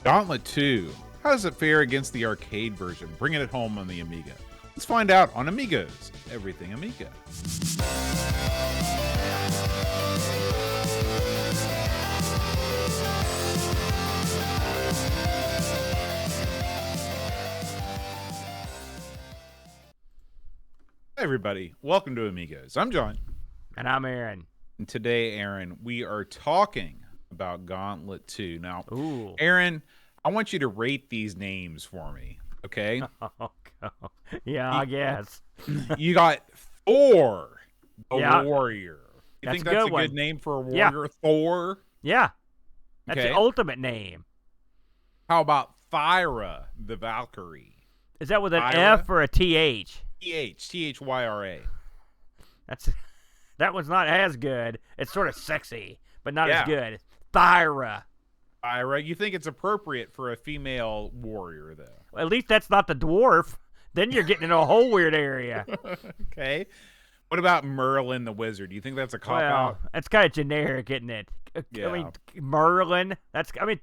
Gauntlet 2. How does it fare against the arcade version, bringing it home on the Amiga? Let's find out on Amigos, Everything Amiga. Hi everybody, welcome to Amigos. I'm John. And I'm Aaron. And today, Aaron, we are talking about Gauntlet 2. Now, Ooh. Aaron, I want you to rate these names for me, okay? Yeah, I guess. You got Thor, the Yeah. warrior. You That's think a that's good a one. good name for a Yeah. warrior? Thor? Yeah. That's Okay. the ultimate name. How about Thyra, the Valkyrie? Is that with an Thyra? F or a TH? T-H-Y-R-A. That one's not as good. It's sort of sexy, but not Yeah. as good. Thyra. Thyra, you think it's appropriate for a female warrior, though? At least that's not the dwarf. Then you're getting into a whole weird area. Okay. What about Merlin the wizard? Do you think that's a cop-out? Well, that's kind of generic, isn't it? Yeah. I mean, Merlin.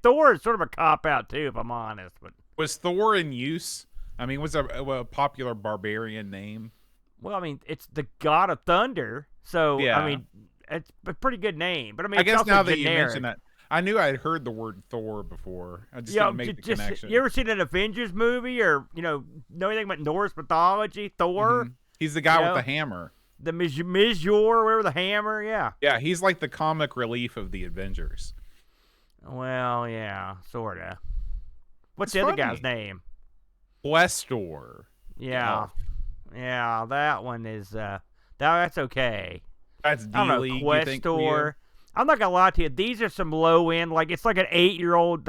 Thor is sort of a cop-out, too, if I'm honest. But Was Thor in use? I mean, was a popular barbarian name? well, I mean, it's the god of thunder. So, Yeah. I mean, it's a pretty good name. But I mean, I it's guess also now that generic. you mention that, I knew I'd heard the word Thor before. I just didn't make the connection. You ever seen an Avengers movie or, know anything about Norse mythology? Thor? Mhm. He's the guy You with the know? hammer. The Mizjor, whatever, the hammer? Yeah. Yeah, he's like the comic relief of the Avengers. Well, yeah, sort of. What's It's the other funny. guy's name? Blestor. Yeah. Yeah, that one is, that's okay. That's I don't know, D-League, you think, for you? Questor. I'm not gonna lie to you. These are some low end, like it's like an 8-year-old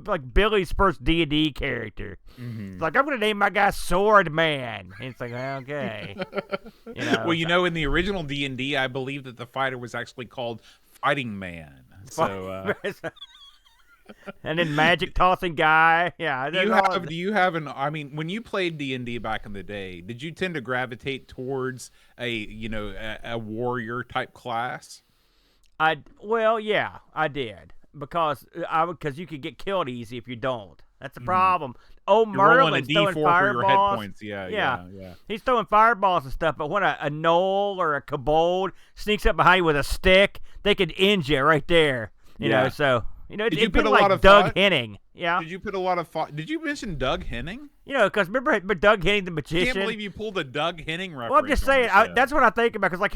like Billy's first D&D character. Mhm. It's like I'm gonna name my guy Sword Man. And it's like okay, Well, in the original D&D, I believe that the fighter was actually called Fighting Man. So, and then magic tossing guy. Yeah. do you have when you played D&D back in the day, did you tend to gravitate towards a warrior type class? Yeah, I did because you could get killed easy if you don't. That's the problem. Oh, You're rolling a Merlin's throwing D4 for your hit fireballs. points. Yeah. He's throwing fireballs and stuff, but when a gnoll or a kobold sneaks up behind you with a stick, they could end you right there. You know, so Did you it'd put be a like lot of Doug thought? Henning. Yeah. Did you put a lot of thought? Did you mention Doug Henning? Because remember Doug Henning the I magician? can't believe you pulled a Doug Henning reference. Well, I'm just saying. That's what I think about. Because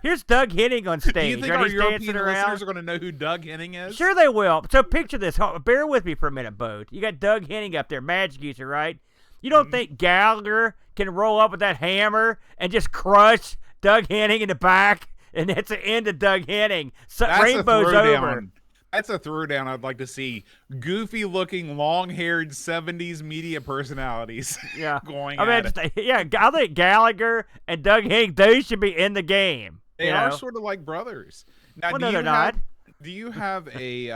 here's Doug Henning on stage. Do you think right? our He's European dancing around. listeners are going to know who Doug Henning is? Sure they will. So picture this. Bear with me for a minute, Boat. You got Doug Henning up there, magic user, right? You don't think Gallagher can roll up with that hammer and just crush Doug Henning in the back? And that's the end of Doug Henning. So, That's Rainbow's a throwdown. over. That's a throwdown I'd like to see. Goofy-looking, long-haired 70s media personalities Yeah. going I at it. I think Gallagher and Doug Henning, they should be in the game. They are sort of like brothers. Now, Well, no, they're not. Do you have a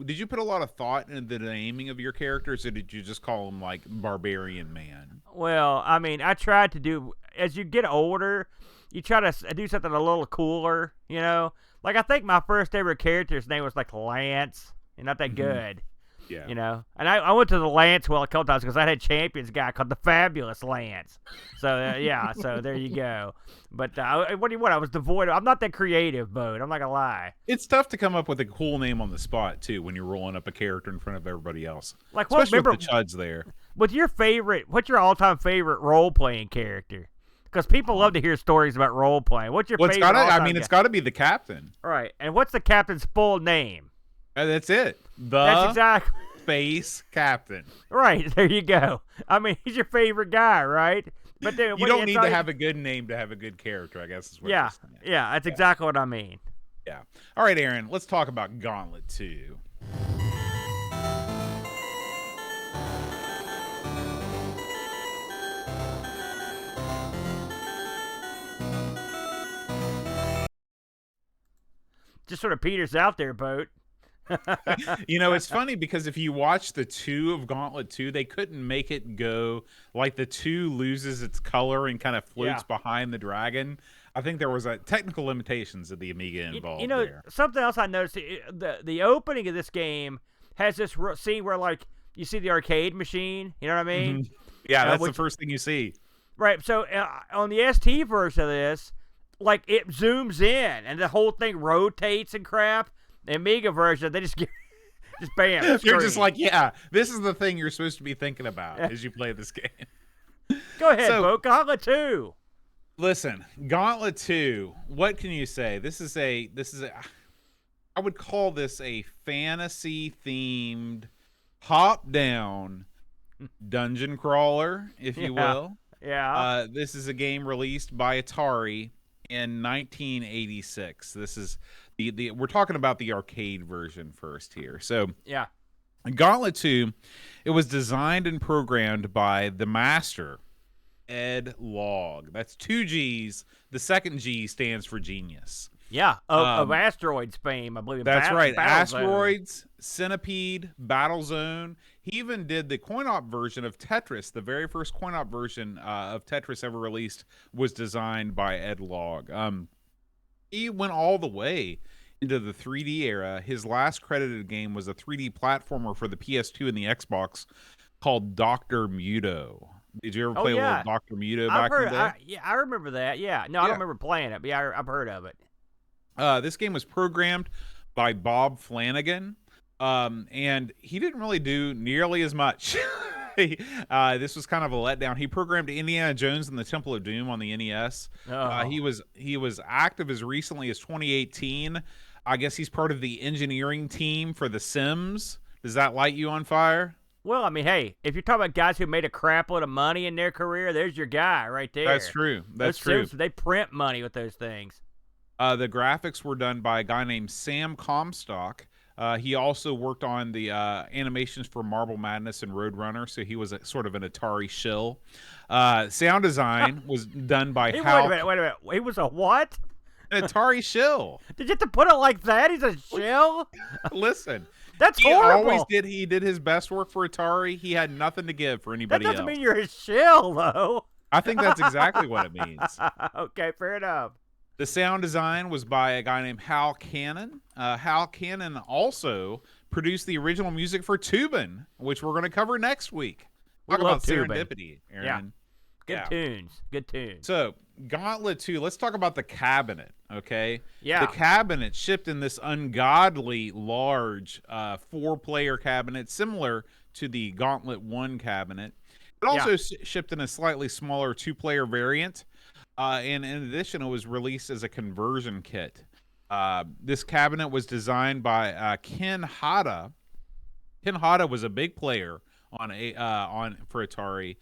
did you put a lot of thought into the naming of your characters, or did you just call them like Barbarian Man? Well, I mean, I tried to do, as you get older, you try to do something a little cooler, Like, I think my first ever character's name was like Lance, and not that good. Yeah. And I went to the Lance well a couple times because I had a champions guy called the Fabulous Lance. So, so there you go. But what do you want? I was devoid I'm not that creative, Bode. I'm not going to lie. It's tough to come up with a cool name on the spot, too, when you're rolling up a character in front of everybody else. Like, especially with the chuds there. What's your all-time favorite role-playing character? Because people love to hear stories about role-playing. What's your favorite all-time it's got to be the captain. Right. And what's the captain's full name? That's it. That's exactly. Space Captain. Right. There you go. I mean, he's your favorite guy, right? But then, you don't need to have a good name to have a good character, I guess is what you're saying. Yeah, that's exactly what I mean. Yeah. All right, Aaron, let's talk about Gauntlet 2. Just sort of peters out there, Boat. It's funny because if you watch the 2 of Gauntlet 2, they couldn't make it go like the 2 loses its color and kind of floats behind the dragon. I think there was technical limitations of the Amiga involved there. Something else I noticed, the opening of this game has this scene where, like, you see the arcade machine. You know what I mean? Mm-hmm. Yeah, that's the first thing you see. Right. So on the ST version of this, like, it zooms in and the whole thing rotates and crap. The Amiga version, they just bam. You're just like, yeah, this is the thing you're supposed to be thinking about as you play this game. Go ahead, Bo. Gauntlet 2. Listen, Gauntlet 2. What can you say? This is a. I would call this a fantasy themed, top down dungeon crawler, if you will. Yeah. This is a game released by Atari in 1986. This is we're talking about the arcade version first here. So yeah, Gauntlet 2, it was designed and programmed by the master Ed Logg. That's 2 G's. The second G stands for genius. Yeah, of Asteroids fame, I believe. That's right. Asteroids, Centipede, Battlezone. He even did the coin-op version of Tetris. The very first coin-op version of Tetris ever released was designed by Ed Logg. He went all the way into the 3D era. His last credited game was a 3D platformer for the PS2 and the Xbox called Dr. Muto. Did you ever play a little Dr. Muto back in the day? Yeah, I remember that. Yeah. No, I don't remember playing it, but yeah, I've heard of it. This game was programmed by Bob Flanagan, and he didn't really do nearly as much. This was kind of a letdown. He programmed Indiana Jones and the Temple of Doom on the NES. He was active as recently as 2018. I guess he's part of the engineering team for The Sims. Does that light you on fire? Well, I mean, hey, if you're talking about guys who made a crap load of money in their career, there's your guy right there. That's true. That's true. Sims, they print money with those things. The graphics were done by a guy named Sam Comstock. He also worked on the animations for Marble Madness and Roadrunner, so he was sort of an Atari shill. Sound design was done by Hal. Wait a minute. He was a what? An Atari shill. Did you have to put it like that? He's a shill? Listen. That's horrible. He did his best work for Atari. He had nothing to give for anybody else. That doesn't mean you're a shill, though. I think that's exactly what it means. Okay, fair enough. The sound design was by a guy named Hal Cannon. Hal Cannon also produced the original music for Tubin, which we're going to cover next week. Talk about serendipity, Aaron. Good tunes. Good tunes. So, Gauntlet 2, let's talk about the cabinet, okay? Yeah. The cabinet shipped in this ungodly large 4-player cabinet, similar to the Gauntlet 1 cabinet. It also shipped in a slightly smaller 2-player variant. And in addition, it was released as a conversion kit. This cabinet was designed by Ken Hada. Ken Hada was a big player for Atari.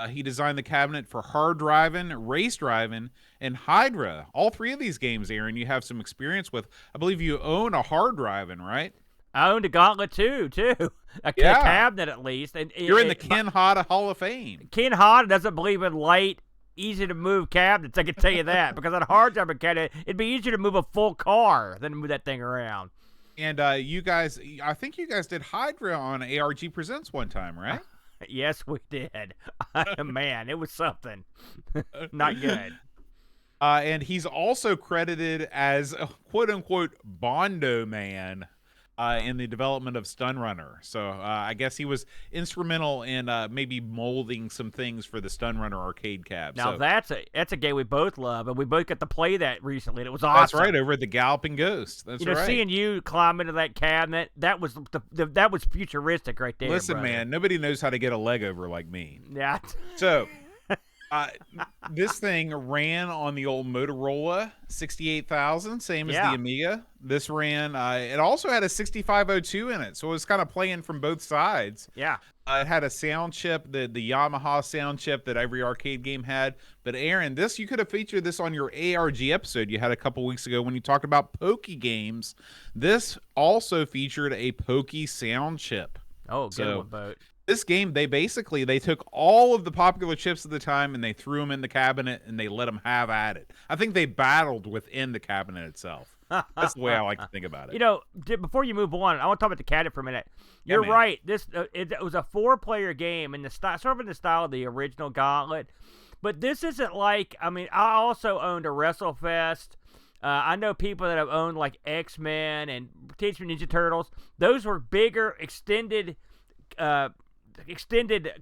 He designed the cabinet for Hard Driving, Race Driving, and Hydra. All 3 of these games, Aaron, you have some experience with. I believe you own a Hard Driving, right? I owned a Gauntlet 2, too. A cabinet, at least. And you're in the Ken Hada Hall of Fame. Ken Hada doesn't believe in light, easy-to-move cabinets, I can tell you that. Because on a Hard Driving cabinet, it'd be easier to move a full car than to move that thing around. And you guys, I think you guys did Hydra on ARG Presents one time, right? Yes, we did. Man, it was something. Not good. And he's also credited as a quote-unquote Bondo Man in the development of Stun Runner. So I guess he was instrumental in maybe molding some things for the Stun Runner arcade cab. Now, that's a game we both love, and we both got to play that recently, and it was awesome. That's right, over at the Galloping Ghost. That's right. Seeing you climb into that cabinet, that was that was futuristic right there. Listen, brother. Man, nobody knows how to get a leg over like me. Yeah. So this thing ran on the old Motorola 68,000, same as the Amiga. This ran, it also had a 6502 in it, so it was kind of playing from both sides. Yeah. It had a sound chip, the Yamaha sound chip that every arcade game had. But Aaron, you could have featured this on your ARG episode you had a couple weeks ago when you talked about Pokey games. This also featured a Pokey sound chip. Oh, good one, Boat. This game, they took all of the popular chips at the time and they threw them in the cabinet and they let them have at it. I think they battled within the cabinet itself. That's the way I like to think about it. Before you move on, I want to talk about the cabinet for a minute. You're right. This it was a 4-player game in the sort of in the style of the original Gauntlet, but this isn't like. I mean, I also owned a WrestleFest. I know people that have owned like X-Men and Teenage Mutant Ninja Turtles. Those were bigger, extended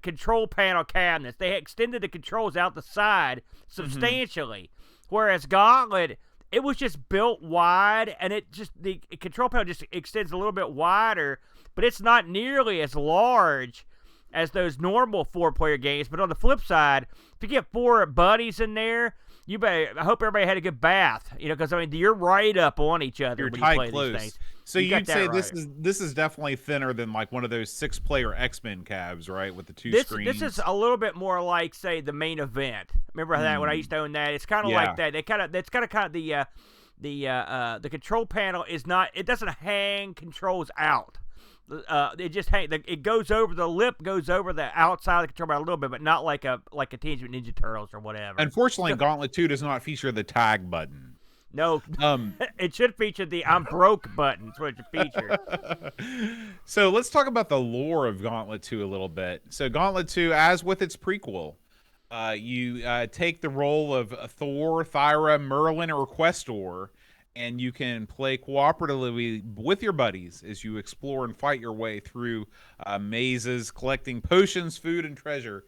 control panel cabinets. They extended the controls out the side substantially. Whereas Gauntlet, it was just built wide, and the control panel just extends a little bit wider, but it's not nearly as large as those normal 4-player games. But on the flip side, if you get 4 buddies in there, I hope everybody had a good bath, because I mean you're right up on each other when you play these things. So you'd say this is definitely thinner than like one of those 6-player X-Men cabs, right? With the 2 screens. This is a little bit more like, say, the Main Event. Remember that when I used to own that? It's kind of like that. The control panel is not. It doesn't hang controls out. It just it goes over, the lip goes over the outside of the control panel a little bit, but not like a Teenage Mutant Ninja Turtles or whatever. Unfortunately, Gauntlet 2 does not feature the tag button. No, it should feature the "I'm broke" button. That's what it should feature. So let's talk about the lore of Gauntlet 2 a little bit. So Gauntlet 2, as with its prequel, you take the role of Thor, Thyra, Merlin, or Questor, and you can play cooperatively with your buddies as you explore and fight your way through mazes, collecting potions, food, and treasure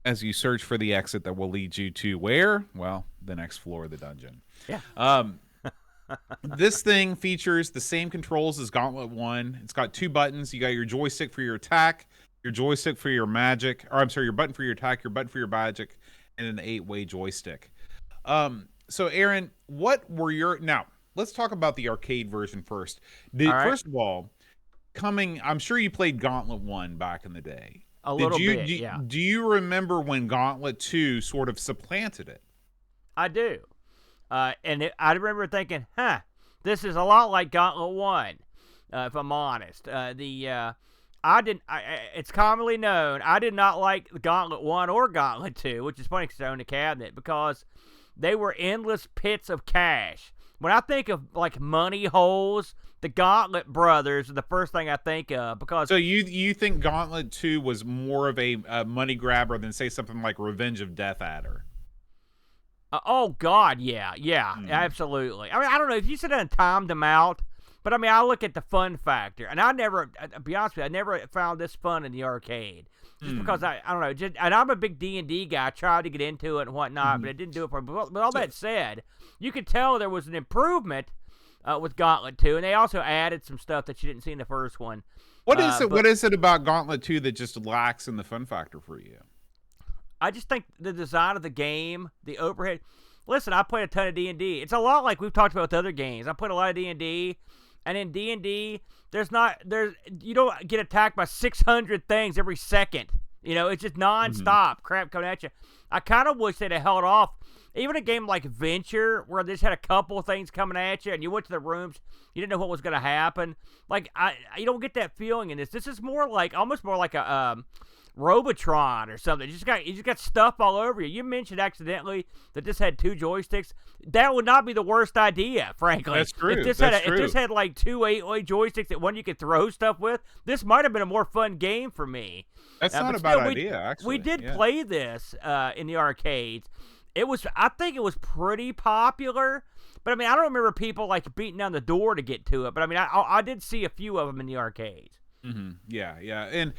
as you search for the exit that will lead you to where? Well, the next floor of the dungeon. Yeah. This thing features the same controls as Gauntlet 1. It's got 2 buttons. You got your joystick for your attack, your joystick for your magic, your button for your attack, your button for your magic, and an 8-way joystick. So Aaron, now let's talk about the arcade version first. First of all, I'm sure you played Gauntlet 1 back in the day. A little bit, yeah. Do you remember when Gauntlet 2 sort of supplanted it? I do. I remember thinking, this is a lot like Gauntlet 1, if I'm honest. It's commonly known, I did not like Gauntlet 1 or Gauntlet 2, which is funny because I owned a cabinet, because they were endless pits of cash. When I think of, like, money holes, the Gauntlet brothers are the first thing I think of, because... So you think Gauntlet 2 was more of a money grabber than, say, something like Revenge of Death Adder? Oh, God, yeah, absolutely. I mean, I don't know, if you sit down and timed them out, but I mean, I look at the fun factor, and to be honest with you, I never found this fun in the arcade. Just because, I don't know, and I'm a big D&D guy. I tried to get into it and whatnot, but it didn't do it for me. But all that said, you could tell there was an improvement with Gauntlet 2, and they also added some stuff that you didn't see in the first one. What is it about Gauntlet 2 that just lacks in the fun factor for you? I just think the design of the game, the overhead. Listen, I played a ton of D&D. It's a lot like we've talked about with other games. I played a lot of D&D, and in D&D, you don't get attacked by 600 things every second. It's just nonstop crap coming at you. I kind of wish they'd have held off. Even a game like Venture, where they just had a couple of things coming at you, and you went to the rooms, you didn't know what was going to happen. Like, you don't get that feeling in this. This is almost more like a Robotron or something. You just got stuff all over you. You mentioned accidentally that this had 2 joysticks. That would not be the worst idea, frankly. That's true. If this had like 2 8-way joysticks that one you could throw stuff with, this might have been a more fun game for me. That's not a bad idea, actually. We did play this in the arcades. I think it was pretty popular, but I mean, I don't remember people like beating down the door to get to it. But I mean, I did see a few of them in the arcades. Mm-hmm. Yeah, and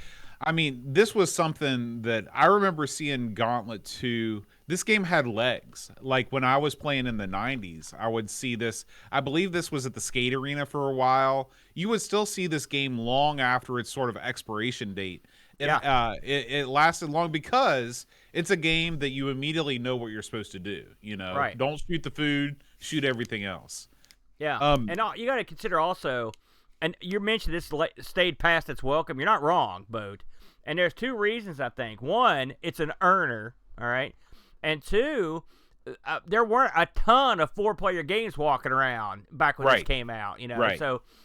I mean, this was something that I remember seeing Gauntlet 2. This game had legs. Like when I was playing in the 90s, I would see this. I believe this was at the skate arena for a while. You would still see this game long after its sort of expiration date. It lasted long because it's a game that you immediately know what you're supposed to do. Right. Don't shoot the food, shoot everything else. Yeah, and you got to consider also, and you mentioned this stayed past its welcome. You're not wrong, Boat. And there's 2 reasons, I think. One, it's an earner, all right? And 2, there weren't a ton of 4-player games walking around back when this came out, Right.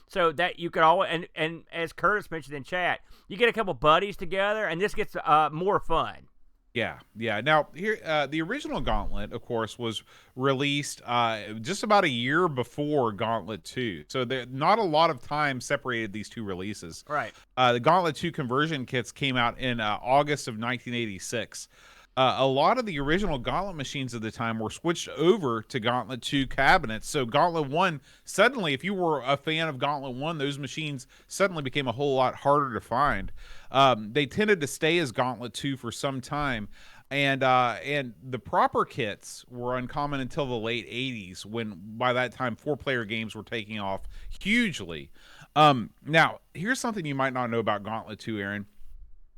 So that you could always, and as Curtis mentioned in chat, you get a couple buddies together, and this gets more fun. Yeah. Now, here, the original Gauntlet, of course, was released just about a year before Gauntlet 2. So not a lot of time separated these 2 releases. Right. The Gauntlet 2 conversion kits came out in August of 1986. A lot of the original Gauntlet machines at the time were switched over to Gauntlet 2 cabinets. So Gauntlet 1, suddenly, if you were a fan of Gauntlet 1, those machines suddenly became a whole lot harder to find. They tended to stay as Gauntlet 2 for some time. And the proper kits were uncommon until the late 80s, when by that time 4-player games were taking off hugely. Now, here's something you might not know about Gauntlet 2, Aaron.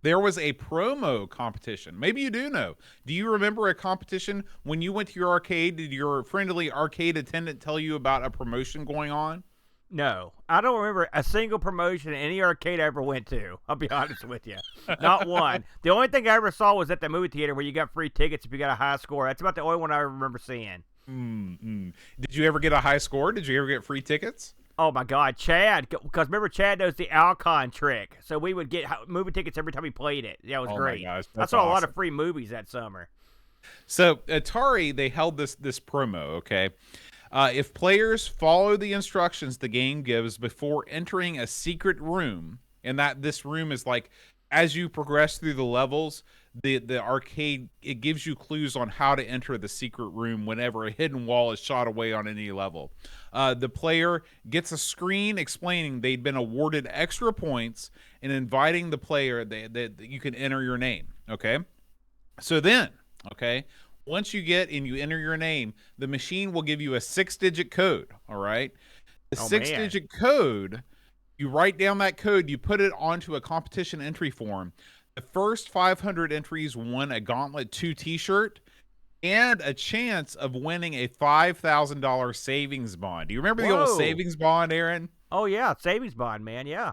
There was a promo competition. Maybe you do know. Do you remember a competition when you went to your arcade? Did your friendly arcade attendant tell you about a promotion going on? No, I don't remember a single promotion in any arcade I ever went to. I'll be honest with you. Not one. The only thing I ever saw was at the movie theater where you got free tickets if you got a high score. That's about the only one I remember seeing. Did you ever get a high score? Did you ever get free tickets? Oh, my God. Chad. Because remember, Chad knows the Alcon trick. So we would get movie tickets every time we played it. Yeah, it was great. My gosh, I saw awesome. a lot of free movies that summer. So Atari, they held this promo, okay? If players follow the instructions the game gives before entering a secret room, and that this room is like, as you progress through the levels, the arcade, it gives you clues on how to enter the secret room whenever a hidden wall is shot away on any level. The player gets a screen explaining they'd been awarded extra points and inviting the player that you can enter your name, okay? So then, okay, once you get and you enter your name, the machine will give you a 6-digit code, all right? The 6-digit code, you write down that code, you put it onto a competition entry form. The first 500 entries won a Gauntlet 2 t-shirt and a chance of winning a $5,000 savings bond. Do you remember the old savings bond, Aaron? Oh, yeah, savings bond, man, yeah.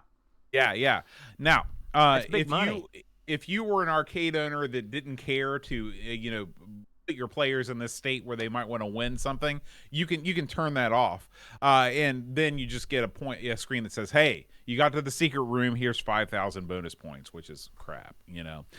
Yeah. Now, that's big money. If you were an arcade owner that didn't care to, put your players in this state where they might want to win something, you can turn that off, and then you just get a screen that says, "Hey, you got to the secret room. Here's 5,000 bonus points," which is crap,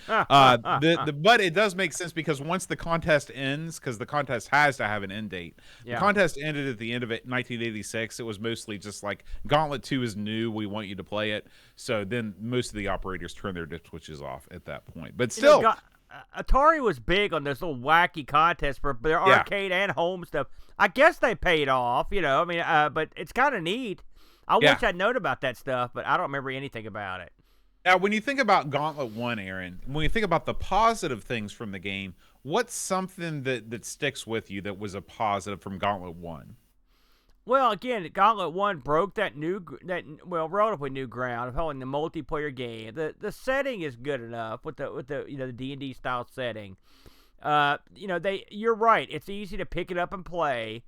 but it does make sense because once the contest ends, because the contest has to have an end date. Yeah. The contest ended at the end of it, 1986. It was mostly just like Gauntlet 2 is new. We want you to play it. So then most of the operators turn their dip switches off at that point. But still. Atari was big on this little wacky contest for their arcade and home stuff. I guess they paid off, but it's kind of neat. I wish I'd known about that stuff, but I don't remember anything about it. Now, when you think about Gauntlet 1, Aaron, when you think about the positive things from the game, what's something that sticks with you that was a positive from Gauntlet 1? Well, again, Gauntlet 1 broke that relatively new ground of having the multiplayer game. The setting is good enough with the D&D style setting. You're right. It's easy to pick it up and play.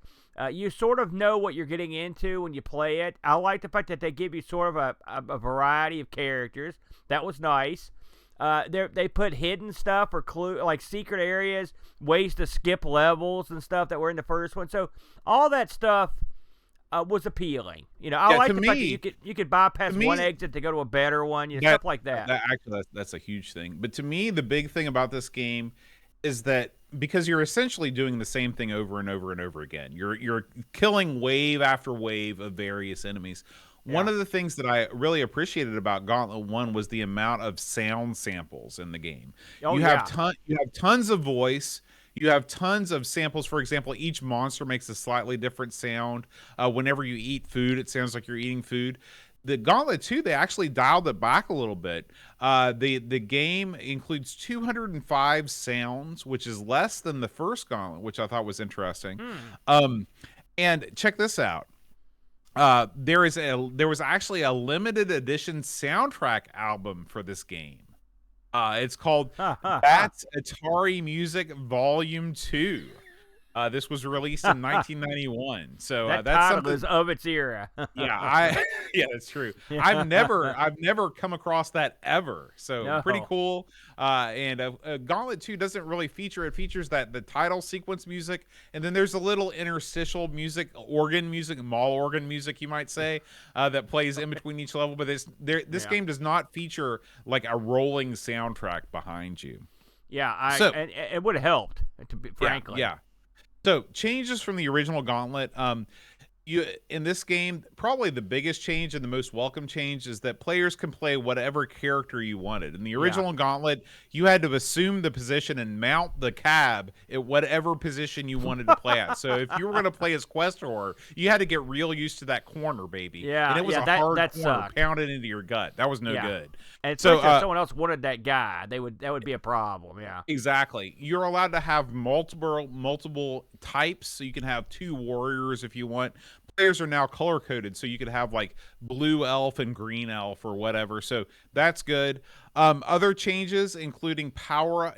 You sort of know what you're getting into when you play it. I like the fact that they give you sort of a variety of characters. That was nice. They put hidden stuff or like secret areas, ways to skip levels and stuff that were in the first one. So all that stuff was appealing. I like the fact that you could bypass one exit to go to a better one, stuff like that. Actually, that's a huge thing. But to me, the big thing about this game is that because you're essentially doing the same thing over and over and over again. You're killing wave after wave of various enemies. Yeah. One of the things that I really appreciated about Gauntlet 1 was the amount of sound samples in the game. You have tons of voice. You have tons of samples. For example, each monster makes a slightly different sound. Whenever you eat food, it sounds like you're eating food. The Gauntlet 2, they actually dialed it back a little bit. The game includes 205 sounds, which is less than the first Gauntlet, which I thought was interesting. And check this out. There was actually a limited edition soundtrack album for this game. It's called That's Atari Music Volume 2. This was released in 1991. So that that's title something is of its era. yeah, that's true. I've never come across that ever. So pretty cool. And Gauntlet 2 doesn't really feature. It features the title sequence music, and then there's a little interstitial music, mall organ music, you might say, that plays in between each level. But this game does not feature like a rolling soundtrack behind you. Yeah, and it would have helped, frankly. Yeah. So changes from the original Gauntlet. You in this game, probably the biggest change and the most welcome change is that players can play whatever character you wanted. In the Yeah. original Gauntlet, you had to assume the position and mount the cab at whatever position you wanted to play at. So if you were going to play as Questor, you had to get real used to that corner, baby. And Yeah, it was yeah, a that hard that corner sucked. pounded into your gut. That was no Yeah. good. And So especially if someone else wanted that guy, that would be a problem. Yeah. exactly. You're allowed to have multiple types, so you can have 2 warriors if you want. Players are now color coded, so you could have like blue elf and green elf or whatever. So that's good. Other changes included power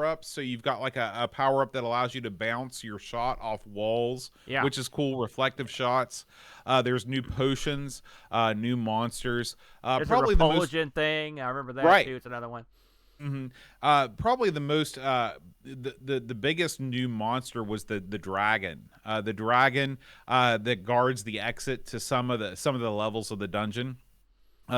ups. So you've got like a power up that allows you to bounce your shot off walls, Yeah. which is cool. Reflective shots. There's new potions, new monsters. There's Probably a the most repulsion thing. I remember that right. too. It's another one. Probably the most the biggest new monster was the dragon. The dragon that guards the exit to some of the levels of the dungeon.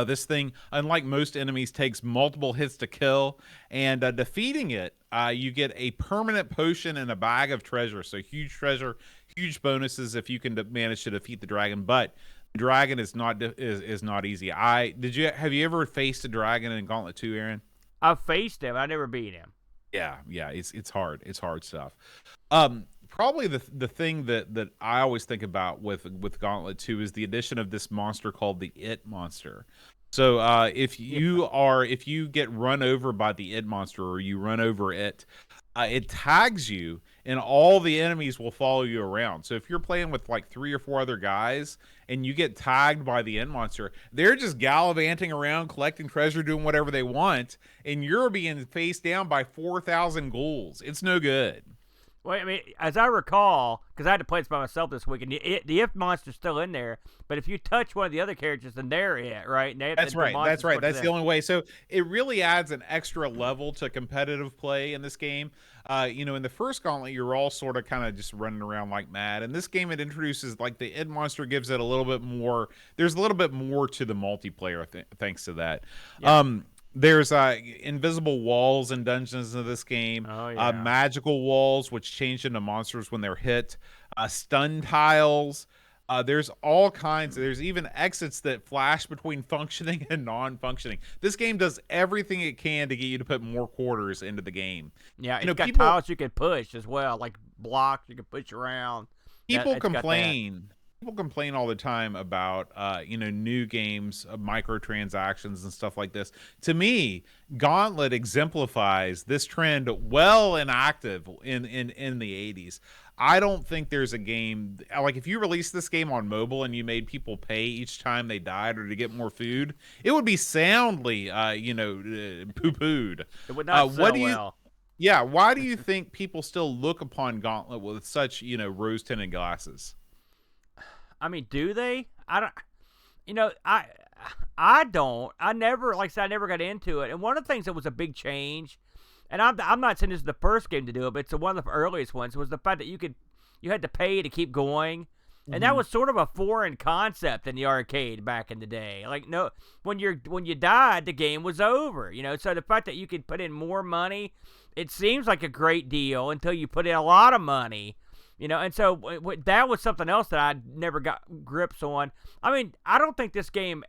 This thing, unlike most enemies, takes multiple hits to kill, and defeating it, you get a permanent potion and a bag of treasure. So huge treasure, huge bonuses if you can manage to defeat the dragon. But the dragon is not easy. Have you ever faced a dragon in Gauntlet 2, Aaron? I've faced him. I never beat him. Yeah, it's hard. It's hard stuff. Probably the thing that I always think about with Gauntlet 2 is the addition of this monster called the It monster. So if you get run over by the It monster or you run over it, it tags you and all the enemies will follow you around. So if you're playing with like 3 or 4 other guys and you get tagged by the End monster, they're just gallivanting around, collecting treasure, doing whatever they want, and you're being faced down by 4,000 ghouls. It's no good. Well, I mean, as I recall, because I had to play this by myself this week, and the If monster's still in there, but if you touch one of the other characters, then they're it, right? That's right. That's right. That's the only way. So it really adds an extra level to competitive play in this game. In the first Gauntlet, you're all sort of kind of just running around like mad. And this game, it introduces, like, the Id monster gives it a little bit more. There's a little bit more to the multiplayer, thanks to that. Yeah. There's invisible walls in dungeons of this game. Oh, yeah. Magical walls, which change into monsters when they're hit. Stun tiles. There's all kinds. There's even exits that flash between functioning and non-functioning. This game does everything it can to get you to put more quarters into the game. Yeah, it's got tiles you can push as well, like blocks you can push around. People complain all the time about new games, microtransactions and stuff like this. To me, Gauntlet exemplifies this trend well and active in the 80s. I don't think there's a game like, if you release this game on mobile and you made people pay each time they died or to get more food, it would be soundly poo-pooed. It would not sell well. Yeah, why do you think people still look upon Gauntlet with such rose-tinted glasses? I mean, do they? I don't. I don't. I never, like I said, I never got into it. And one of the things that was a big change, and I'm not saying this is the first game to do it, but it's one of the earliest ones, was the fact that you had to pay to keep going. And that was sort of a foreign concept in the arcade back in the day. Like, no, when you died, the game was over. So the fact that you could put in more money, it seems like a great deal until you put in a lot of money. And so that was something else that I never got grips on. I mean, I don't think this game,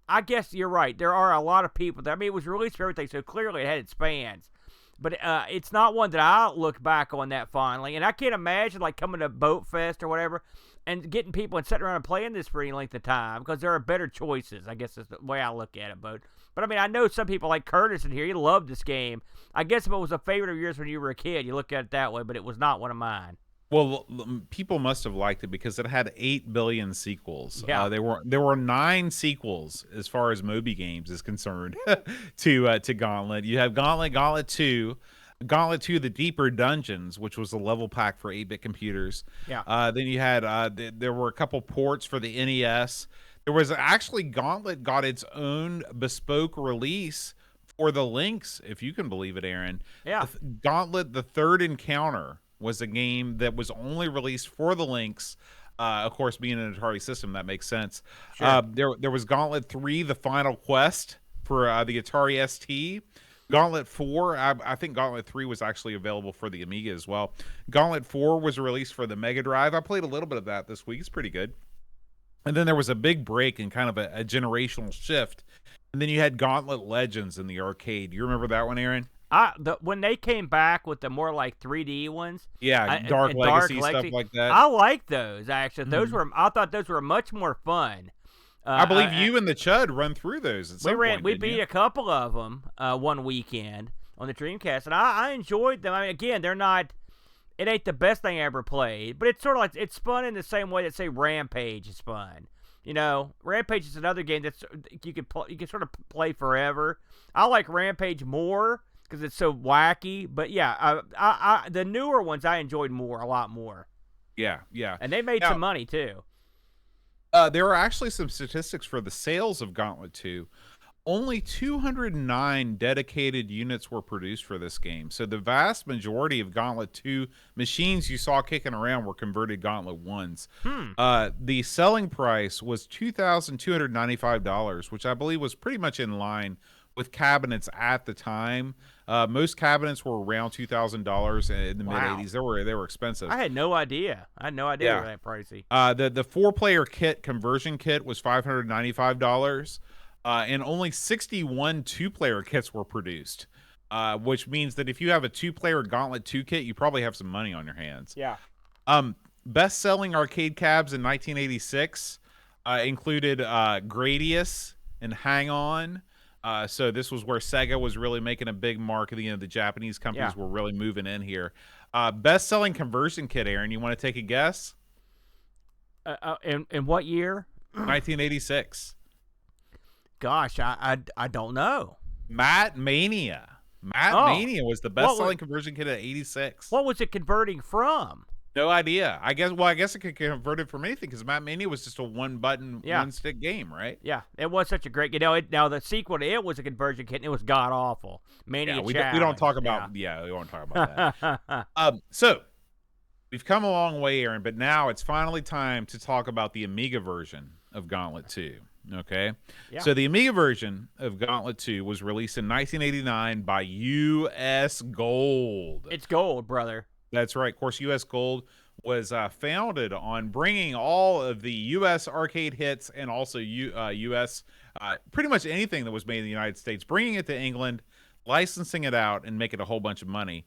I guess you're right. There are a lot of people there. I mean, it was released for everything, so clearly it had its fans. But it's not one that I look back on that fondly. And I can't imagine, like, coming to Boat Fest or whatever and getting people and sitting around and playing this for any length of time, because there are better choices, I guess is the way I look at it, Boat. But I mean, I know some people like Curtis in here, he loved this game. I guess if it was a favorite of yours when you were a kid, you look at it that way, but it was not one of mine. Well, people must have liked it because it had 8 billion sequels. Yeah. There were 9 sequels as far as Moby Games is concerned to Gauntlet. You have Gauntlet 2, The Deeper Dungeons, which was a level pack for 8-bit computers. Yeah. Then you had there were a couple ports for the NES. There was actually Gauntlet got its own bespoke release for the Lynx, if you can believe it, Aaron. Yeah. Gauntlet: The Third Encounter was a game that was only released for the Lynx. Of course, being an Atari system, that makes sense. Sure. There was Gauntlet 3, The Final Quest for the Atari ST. Gauntlet 4, I think Gauntlet 3 was actually available for the Amiga as well. Gauntlet 4 was released for the Mega Drive. I played a little bit of that this week. It's pretty good. And then there was a big break and kind of a generational shift. And then you had Gauntlet Legends in the arcade. You remember that one, Aaron? When they came back with the more like 3D ones, Yeah, Dark Legacy, stuff like that. I like those actually. I thought those were much more fun. I believe you and the Chud run through those at some point. We beat a couple of them one weekend on the Dreamcast, and I enjoyed them. I mean, again, it ain't the best thing I ever played, but it's sort of like it's fun in the same way that say Rampage is fun. You know, Rampage is another game that's you can sort of play forever. I like Rampage more because it's so wacky, but yeah, the newer ones I enjoyed a lot more. Yeah, yeah, and they made some money too. There are actually some statistics for the sales of Gauntlet 2. Only 209 dedicated units were produced for this game. So the vast majority of Gauntlet 2 machines you saw kicking around were converted Gauntlet 1s. The selling price was $2,295, which I believe was pretty much in line with cabinets at the time. Most cabinets were around $2,000 in the mid-'80s. They were expensive. I had no idea. They were that pricey. The 4-player kit conversion kit was $595, and only 61 2-player kits were produced, which means that if you have a 2-player Gauntlet 2 kit, you probably have some money on your hands. Yeah. Best-selling arcade cabs in 1986 included Gradius and Hang On. So this was where Sega was really making a big mark. The Japanese companies were really moving in here. Best-selling conversion kit, Aaron. You want to take a guess? In what year? 1986. Gosh, I don't know. Matt Mania. Mania was the best-selling conversion kit at 86. What was it converting from? No idea. I guess it could convert it from anything because Matt Mania was just a one-button, one-stick game, right? Yeah, it was such a great. Now the sequel to it was a conversion kit, and it was god awful. Mania. We don't talk about. Yeah, we won't talk about that. So we've come a long way, Aaron, but now it's finally time to talk about the Amiga version of Gauntlet 2. Okay, so the Amiga version of Gauntlet 2 was released in 1989 by US Gold. It's gold, brother. That's right. Of course, US Gold was founded on bringing all of the U.S. arcade hits and also U.S. Pretty much anything that was made in the United States, bringing it to England, licensing it out, and making a whole bunch of money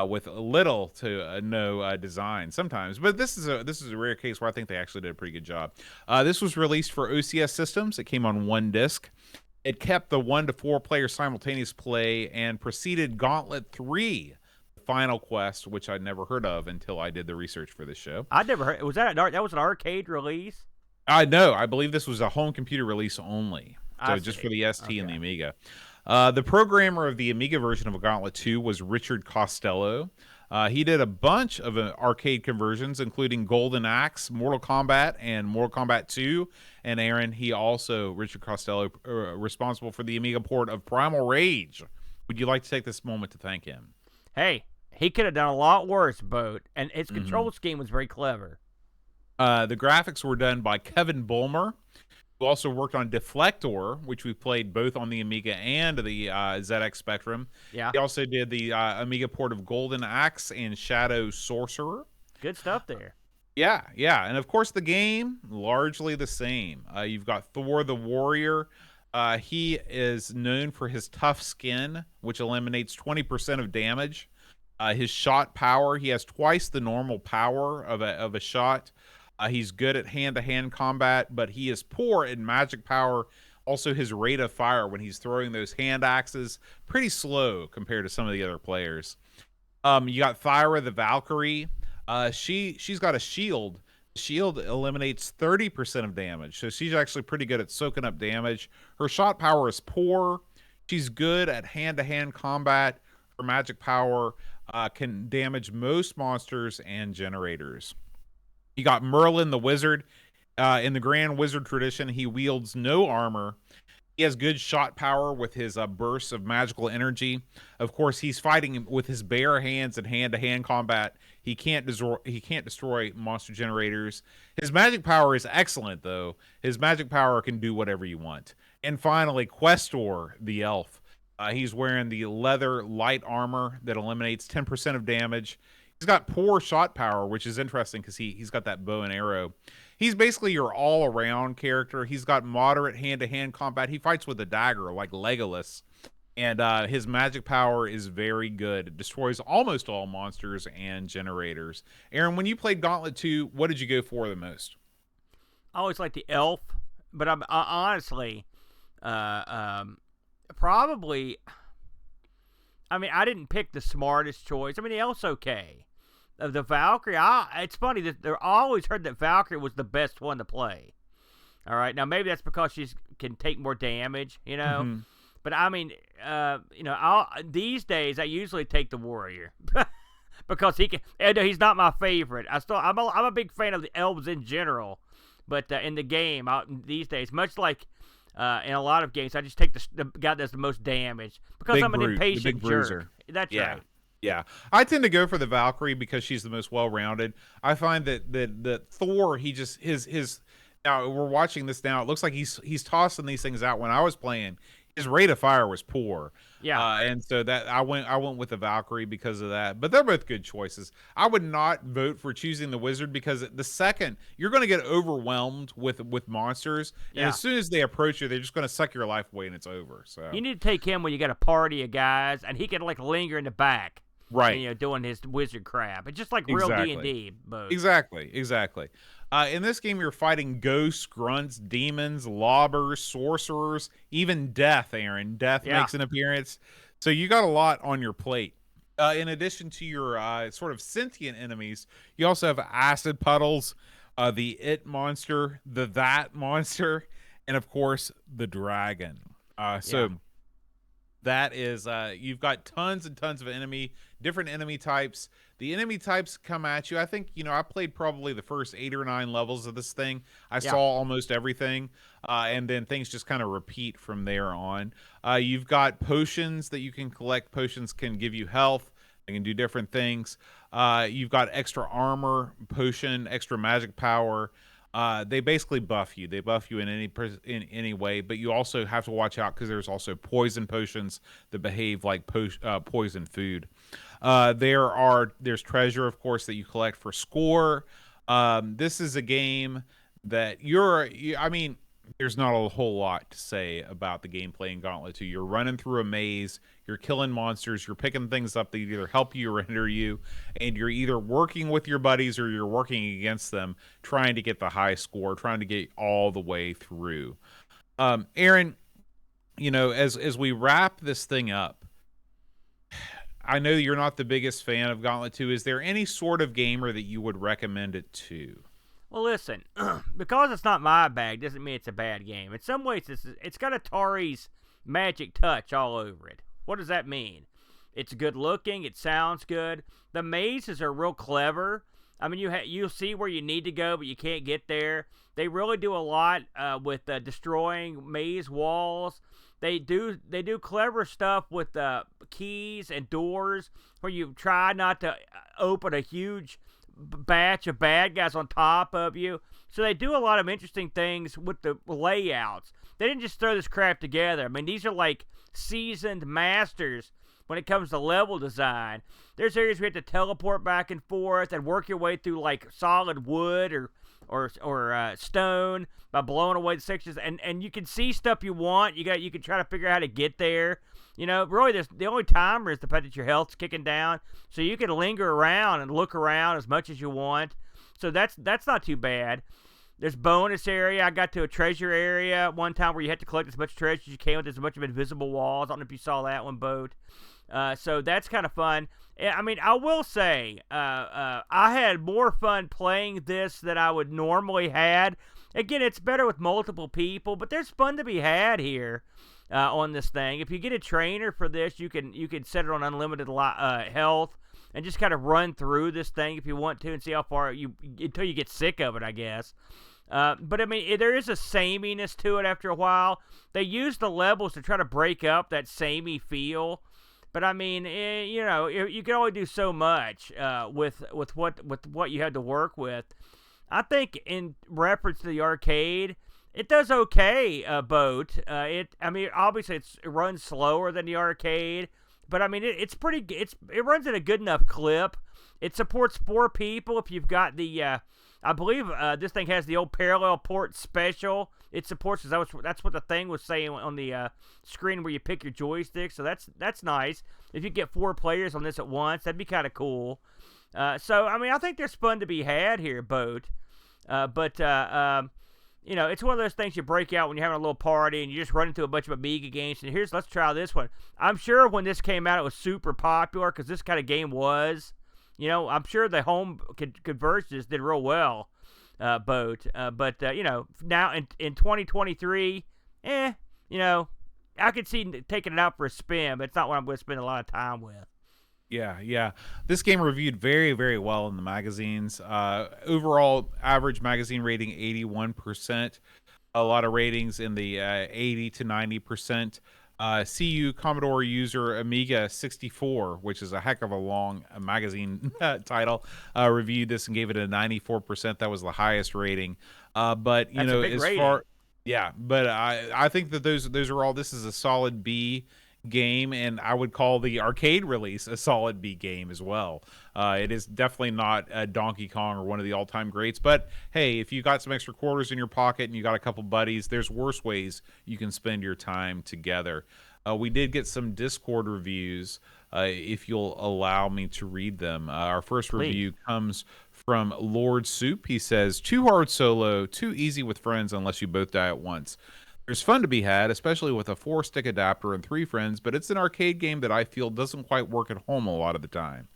with little to no design sometimes. But this is a rare case where I think they actually did a pretty good job. This was released for OCS systems. It came on one disc. It kept the 1 to 4 player simultaneous play and preceded Gauntlet 3. Final Quest, which I'd never heard of until I did the research for this show. I'd never heard. Was that an arcade release? No, I believe this was a home computer release only. So just for the ST and the Amiga. The programmer of the Amiga version of Gauntlet 2 was Richard Costello. He did a bunch of arcade conversions, including Golden Axe, Mortal Kombat, and Mortal Kombat 2. And Aaron, Richard Costello, responsible for the Amiga port of Primal Rage. Would you like to take this moment to thank him? Hey, he could have done a lot worse, Boat, and his control scheme was very clever. The graphics were done by Kevin Bulmer, who also worked on Deflector, which we played both on the Amiga and the ZX Spectrum. Yeah. He also did the Amiga port of Golden Axe and Shadow Sorcerer. Good stuff there. Yeah. And of course, the game, largely the same. You've got Thor the Warrior. He is known for his tough skin, which eliminates 20% of damage. His shot power, he has twice the normal power of a shot. He's good at hand-to-hand combat, but he is poor in magic power. Also, his rate of fire when he's throwing those hand axes, pretty slow compared to some of the other players. You got Thyra the Valkyrie. She's got a shield. Shield eliminates 30% of damage, so she's actually pretty good at soaking up damage. Her shot power is poor. She's good at hand-to-hand combat. Her magic power can damage most monsters and generators. You got Merlin the Wizard. In the Grand Wizard tradition, he wields no armor. He has good shot power with his bursts of magical energy. Of course, he's fighting with his bare hands in hand-to-hand combat. He can't destroy monster generators. His magic power is excellent, though. His magic power can do whatever you want. And finally, Questor, the elf. He's wearing the leather light armor that eliminates 10% of damage. He's got poor shot power, which is interesting because he's got that bow and arrow. He's basically your all-around character. He's got moderate hand-to-hand combat. He fights with a dagger like Legolas. And his magic power is very good. It destroys almost all monsters and generators. Aaron, when you played Gauntlet 2, what did you go for the most? I always like the elf, but I'm honestly, probably. I mean, I didn't pick the smartest choice. I mean, the elf's okay. The Valkyrie, it's funny that I always heard that Valkyrie was the best one to play. All right, now maybe that's because she can take more damage, you know. Mm-hmm. But I mean, these days I usually take the warrior because he can. He's not my favorite. I'm a big fan of the elves in general, but in the game these days, much like in a lot of games, I just take the guy that does the most damage because I'm an impatient jerk. That's right. Yeah, I tend to go for the Valkyrie because she's the most well-rounded. I find that Thor, he just his. Now we're watching this now. It looks like he's tossing these things out. When I was playing, his rate of fire was poor. Yeah. And so that I went with the Valkyrie because of that. But they're both good choices. I would not vote for choosing the Wizard because the second you're going to get overwhelmed with monsters, and as soon as they approach you, they're just going to suck your life away and it's over. So you need to take him when you got a party of guys, and he can like linger in the back. Right. You know, doing his wizard crap. It's just like real D&D. Exactly. In this game, you're fighting ghosts, grunts, demons, lobbers, sorcerers, even death, Aaron. Death makes an appearance. So you got a lot on your plate. In addition to your sort of sentient enemies, you also have acid puddles, the It monster, the That monster, and of course, the dragon. That is, you've got tons and tons of different enemy types. The enemy types come at you. I think, I played probably the first 8 or 9 levels of this thing. I saw almost everything. And then things just kind of repeat from there on. You've got potions that you can collect. Potions can give you health. They can do different things. You've got extra armor, potion, extra magic power. They basically buff you. They buff you in any way, but you also have to watch out because there's also poison potions that behave like poison food. There's treasure, of course, that you collect for score. This is a game that there's not a whole lot to say about the gameplay in Gauntlet 2. You're running through a maze, you're killing monsters, you're picking things up that either help you or hinder you, and you're either working with your buddies or you're working against them, trying to get the high score, trying to get all the way through. Aaron, as we wrap this thing up, I know you're not the biggest fan of Gauntlet 2. Is there any sort of gamer that you would recommend it to? Well, listen, because it's not my bag doesn't mean it's a bad game. In some ways, it's got Atari's magic touch all over it. What does that mean? It's good looking. It sounds good. The mazes are real clever. I mean, you'll see where you need to go, but you can't get there. They really do a lot with destroying maze walls. They do clever stuff with keys and doors where you try not to open a huge batch of bad guys on top of you. So they do a lot of interesting things with the layouts. They didn't just throw this crap together. I mean, these are like seasoned masters when it comes to level design. There's areas where you have to teleport back and forth and work your way through like solid wood or stone by blowing away the sections, and you can see stuff you want. You can try to figure out how to get there. Really, the only timer is the fact that your health's kicking down, so you can linger around and look around as much as you want. So that's not too bad. There's bonus area. I got to a treasure area one time where you had to collect as much treasure as you can with as much of invisible walls. I don't know if you saw that one, Boat. So that's kind of fun. I mean, I will say, I had more fun playing this than I would normally had. Again, it's better with multiple people, but there's fun to be had here on this thing. If you get a trainer for this, you can set it on unlimited health and just kind of run through this thing if you want to and see how far until you get sick of it, I guess. But I mean, there is a sameness to it after a while. They use the levels to try to break up that samey feel. But I mean, you can only do so much with what you had to work with. I think in reference to the arcade, It does okay, Boat. I mean, obviously it runs slower than the arcade, but I mean, it's pretty. It runs at a good enough clip. It supports 4 people if you've got the. I believe this thing has the old parallel port special. It supports. That's what the thing was saying on the screen where you pick your joystick. So that's nice. If you get 4 players on this at once, that'd be kind of cool. So I mean, I think there's fun to be had here, Boat. But you know, it's one of those things you break out when you're having a little party and you just run into a bunch of Amiga games. And let's try this one. I'm sure when this came out, it was super popular because this kind of game was. You know, I'm sure the home conversions did real well, Boat. But you know, now in 2023, you know, I could see taking it out for a spin, but it's not what I'm going to spend a lot of time with. Yeah. This game reviewed very, very well in the magazines. Overall average magazine rating 81%. A lot of ratings in the 80 to 90%. CU Commodore user Amiga 64, which is a heck of a long magazine title, reviewed this and gave it a 94%. That was the highest rating. But you That's know, a big as rating. far but I think that those are all. This is a solid B game, and I would call the arcade release a solid B game as well. It is definitely not a Donkey Kong or one of the all-time greats, but hey, if you got some extra quarters in your pocket and you got a couple buddies, there's worse ways you can spend your time together. We did get some Discord reviews, if you'll allow me to read them. Our first Please. review comes from Lord Soup. He says, too hard solo, too easy with friends unless you both die at once. There's fun to be had, especially with a 4-stick adapter and 3 friends, but it's an arcade game that I feel doesn't quite work at home a lot of the time.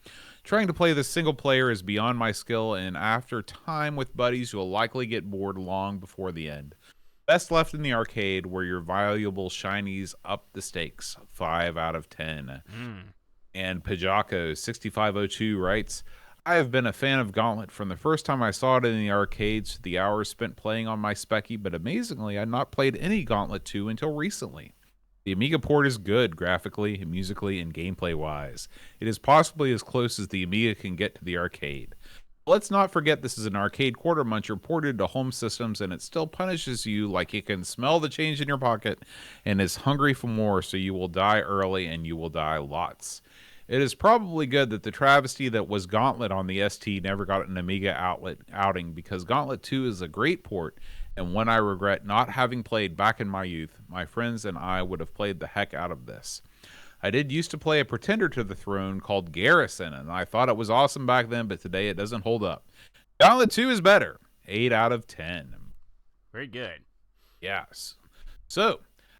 Trying to play this single player is beyond my skill, and after time with buddies, you'll likely get bored long before the end. Best left in the arcade, where your valuable shinies up the stakes. 5 out of 10. And Pajako6502 writes, I have been a fan of Gauntlet from the first time I saw it in the arcades to the hours spent playing on my Speccy, but amazingly, I'd not played any Gauntlet 2 until recently. The Amiga port is good graphically, musically, and gameplay-wise. It is possibly as close as the Amiga can get to the arcade. Let's not forget this is an arcade quarter muncher ported to home systems, and it still punishes you like you can smell the change in your pocket and is hungry for more, so you will die early and you will die lots. It is probably good that the travesty that was Gauntlet on the ST never got an Amiga outing, because Gauntlet 2 is a great port, and one I regret not having played back in my youth. My friends and I would have played the heck out of this. I did used to play a pretender to the throne called Garrison, and I thought it was awesome back then, but today it doesn't hold up. Gauntlet 2 is better. 8 out of 10. Very good. Yes. So,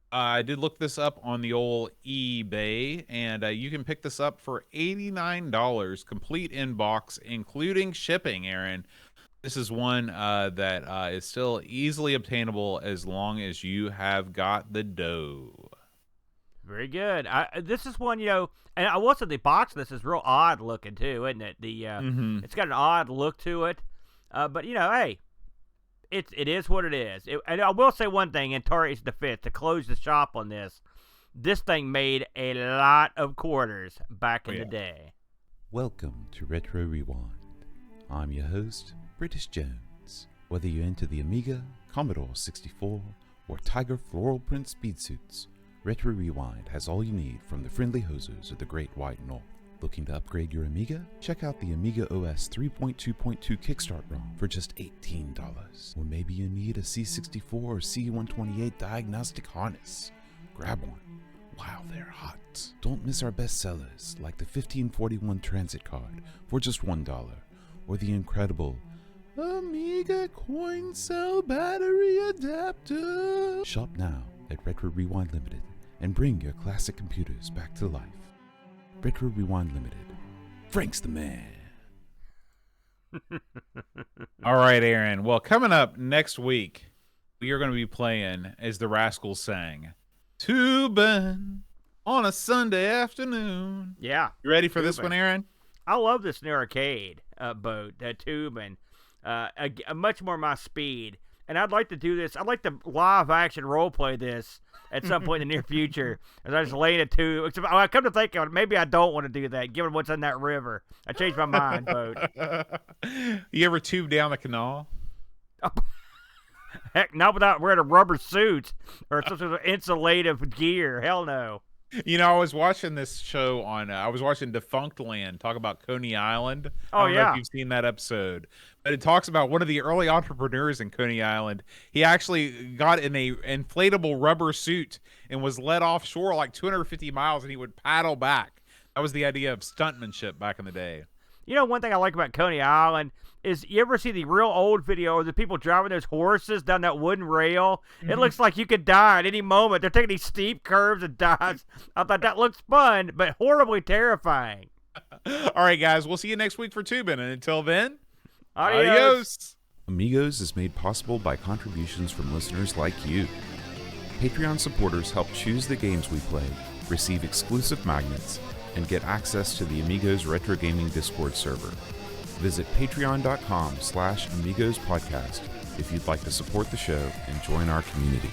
I did look this up on the old eBay, and you can pick this up for $89, complete in box, including shipping, Aaron. This is one that is still easily obtainable as long as you have got the dough. Very good. This is one, you know, and I will say the box of this is real odd looking too, isn't it? It's got an odd look to it, but you know, hey, it is what it is. And I will say one thing in Atari's defense, to close the shop on this thing made a lot of quarters back in the day. Welcome to Retro Rewind. I'm your host, British Jones. Whether you're into the Amiga, Commodore 64, or Tiger floral print speed suits, Retro Rewind has all you need from the friendly hosers of the Great White North. Looking to upgrade your Amiga? Check out the Amiga OS 3.2.2 Kickstart ROM for just $18. Or maybe you need a C64 or C128 diagnostic harness. Grab one while they're hot. Don't miss our best sellers like the 1541 Transit Card for just $1, or the incredible Amiga Coin Cell Battery Adapter. Shop now at Retro Rewind Limited and bring your classic computers back to life. Retro Rewind Limited. Frank's the man. All right, Aaron. Well, coming up next week, we are going to be playing, as the Rascals sang, Tubin on a Sunday afternoon. Yeah. You ready for Tubin. this one, Aaron? I love this new arcade boat, Tubin. Much more my speed. And I'd like to do this. I'd like to live action role play this at some point in the near future. As I just lay in a tube. I come to think of it, maybe I don't want to do that, given what's in that river. I changed my mind, boat. You ever tube down the canal? Heck, not without wearing a rubber suit or some sort of insulative gear. Hell no. You know, I was watching this show on, I was watching Defunct Land talk about Coney Island. I don't know if you've seen that episode, but it talks about one of the early entrepreneurs in Coney Island. He actually got in a inflatable rubber suit and was led offshore like 250 miles, and he would paddle back. That was the idea of stuntmanship back in the day. You know, one thing I like about Coney Island is you ever see the real old video of the people driving those horses down that wooden rail? It looks like you could die at any moment. They're taking these steep curves and dives. I thought that looks fun, but horribly terrifying. All right, guys, we'll see you next week for Tubin, and until then, adios. Amigos is made possible by contributions from listeners like you. Patreon supporters help choose the games we play, receive exclusive magnets, and get access to the Amigos Retro Gaming Discord server. Visit patreon.com/AmigosPodcast if you'd like to support the show and join our community.